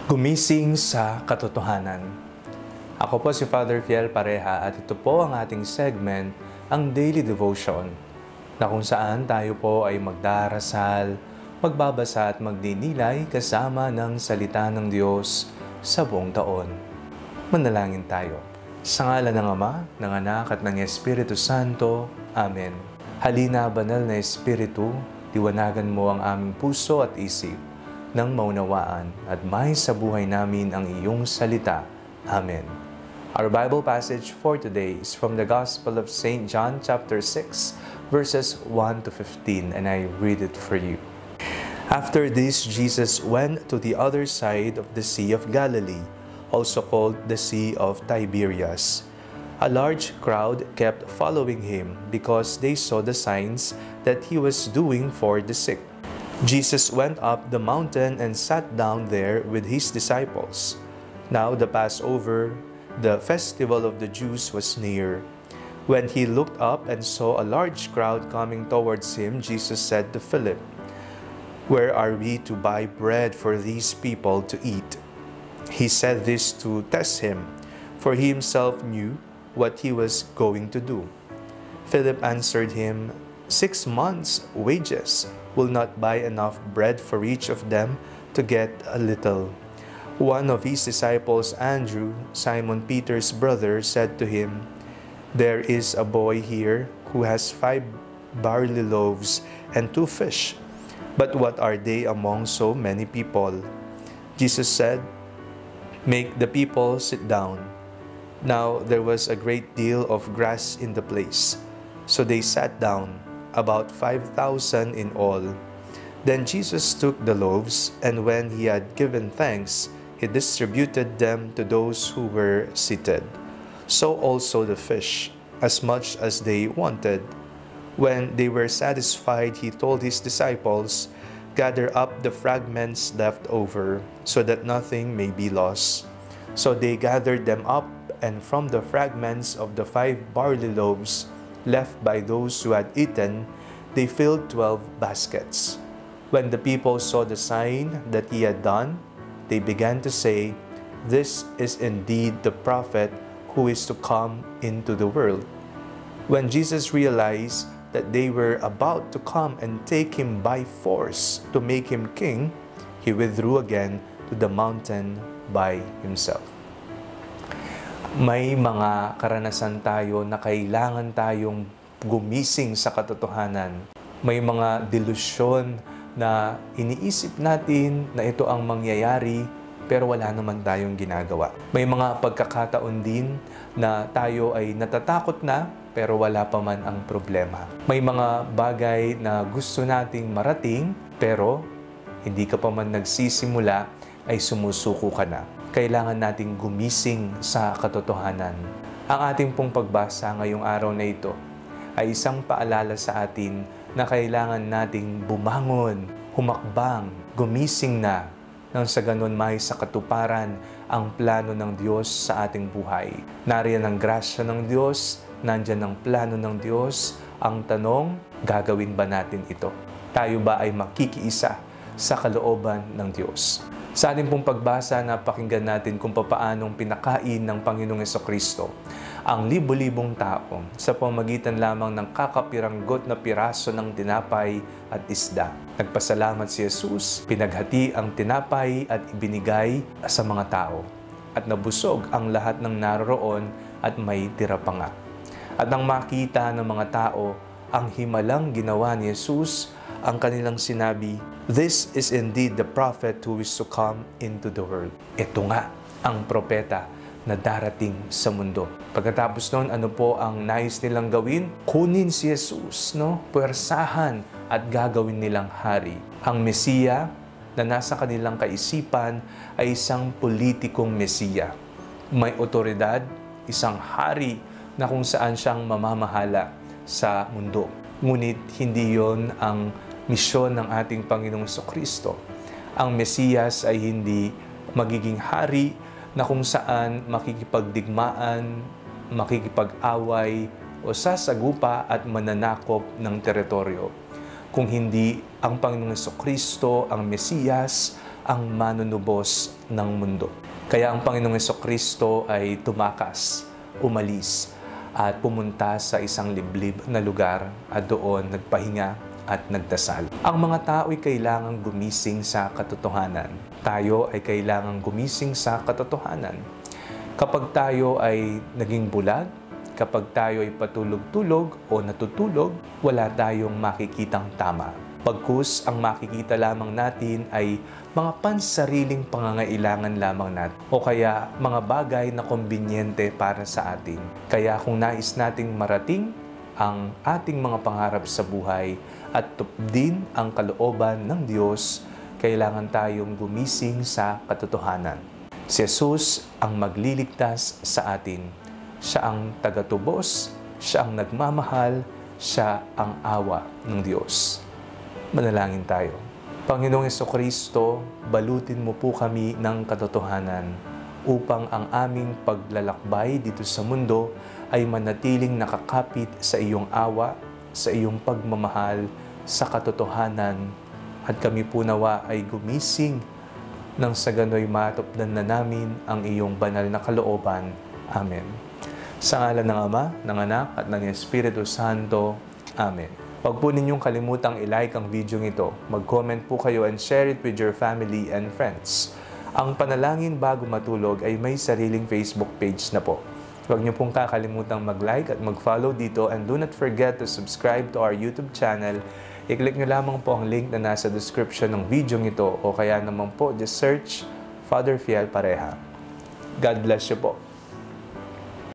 Gumising sa katotohanan. Ako po si Father Fiel Pareha at ito po ang ating segment, ang Daily Devotion, na kung saan tayo po ay magdarasal, magbabasa at magdinilay kasama ng salita ng Diyos sa buong taon. Manalangin tayo. Sa ngalan ng Ama, ng Anak at ng Espiritu Santo. Amen. Halina, Banal na Espiritu, liwanagan mo ang aming puso at isip nang maunawaan at may sa buhay namin ang iyong salita. Amen. Our Bible passage for today is from the Gospel of St. John chapter 6, verses 1 to 15, and I read it for you. After this, Jesus went to the other side of the Sea of Galilee, also called the Sea of Tiberias. A large crowd kept following him because they saw the signs that he was doing for the sick. Jesus went up the mountain and sat down there with his disciples. Now the Passover, the festival of the Jews, was near. When he looked up and saw a large crowd coming towards him, Jesus said to Philip, "Where are we to buy bread for these people to eat?" He said this to test him, for he himself knew what he was going to do. Philip answered him, 6 months' wages will not buy enough bread for each of them to get a little. One of his disciples, Andrew, Simon Peter's brother, said to him, "There is a boy here who has 5 barley loaves and 2 fish. But what are they among so many people?" Jesus said, "Make the people sit down." Now there was a great deal of grass in the place, so they sat down, about 5,000 in all. Then Jesus took the loaves, and when he had given thanks, he distributed them to those who were seated. So also the fish, as much as they wanted. When they were satisfied, he told his disciples, "Gather up the fragments left over, so that nothing may be lost." So they gathered them up, and from the fragments of the 5 barley loaves left by those who had eaten, they filled 12 baskets. When the people saw the sign that he had done, they began to say, "This is indeed the prophet who is to come into the world." When Jesus realized that they were about to come and take him by force to make him king, he withdrew again to the mountain by himself. May mga karanasan tayo na kailangan tayong gumising sa katotohanan. May mga delusyon na iniisip natin na ito ang mangyayari pero wala naman tayong ginagawa. May mga pagkakataon din na tayo ay natatakot na pero wala pa man ang problema. May mga bagay na gusto nating marating pero hindi ka pa man nagsisimula ay sumusuko ka na. Kailangan nating gumising sa katotohanan. Ang ating pong pagbasa ngayong araw na ito ay isang paalala sa atin na kailangan nating bumangon, humakbang, gumising na nang sa ganon may sa katuparan ang plano ng Diyos sa ating buhay. Nariyan ang grasya ng Diyos, nandyan ang plano ng Diyos. Ang tanong, gagawin ba natin ito? Tayo ba ay makikiisa sa kalooban ng Diyos? Sa ating pong pagbasa, napakinggan natin kung papaanong pinakain ng Panginoong Jesucristo ang libo-libong tao sa pamamagitan lamang ng kakapiranggot na piraso ng tinapay at isda. Nagpasalamat si Jesus, pinaghati ang tinapay at ibinigay sa mga tao. At nabusog ang lahat ng naroroon at may tira pa nga. At nang makita ng mga tao ang himalang ginawa ni Jesus, ang kanilang sinabi, "This is indeed the prophet who is to come into the world." Ito nga ang propeta na darating sa mundo. Pagkatapos noon, ano po ang nais nilang gawin? Kunin si Jesus, puwersahan at gagawin nilang hari. Ang Mesiya na nasa kanilang kaisipan ay isang politikong Mesiya. May otoridad, isang hari na kung saan siyang mamamahala sa mundo. Ngunit hindi yon ang misyon ng ating Panginoong Jesucristo. Ang Mesiyas ay hindi magiging hari na kung saan makikipagdigmaan, makikipag-away o sasagupa at mananakop ng teritoryo. Kung hindi ang Panginoong Jesucristo, ang Mesiyas, ang manunubos ng mundo. Kaya ang Panginoong Jesucristo ay tumakas, umalis, at pumunta sa isang liblib na lugar at doon nagpahinga at nagdasal. Ang mga tao ay kailangang gumising sa katotohanan. Tayo ay kailangang gumising sa katotohanan. Kapag tayo ay naging bulag, kapag tayo ay patulog-tulog o natutulog, wala tayong makikitang tama. Pagkus ang makikita lamang natin ay mga pansariling pangangailangan lamang natin o kaya mga bagay na kombinyente para sa atin. Kaya kung nais nating marating ang ating mga pangarap sa buhay at tupdin ang kalooban ng Diyos, kailangan tayong gumising sa katotohanan. Si Jesus ang magliligtas sa atin. Siya ang tagatubos, siya ang nagmamahal, siya ang awa ng Diyos. Manalangin tayo. Panginoong Jesucristo, balutin mo po kami ng katotohanan upang ang aming paglalakbay dito sa mundo ay manatiling nakakapit sa iyong awa, sa iyong pagmamahal, sa katotohanan, at kami po nawa ay gumising nang sa gano'y matupdan na namin ang iyong banal na kalooban. Amen. Sa ngalan ng Ama, ng Anak, at ng Espiritu Santo. Amen. Huwag po ninyong kalimutang i-like ang video ito. Mag-comment po kayo and share it with your family and friends. Ang Panalangin Bago Matulog ay may sariling Facebook page na po. Huwag niyo pong kakalimutang mag-like at mag-follow dito, and do not forget to subscribe to our YouTube channel. I-click niyo lamang po ang link na nasa description ng video ito, o kaya naman po just search Father Fiel Pareha. God bless you po.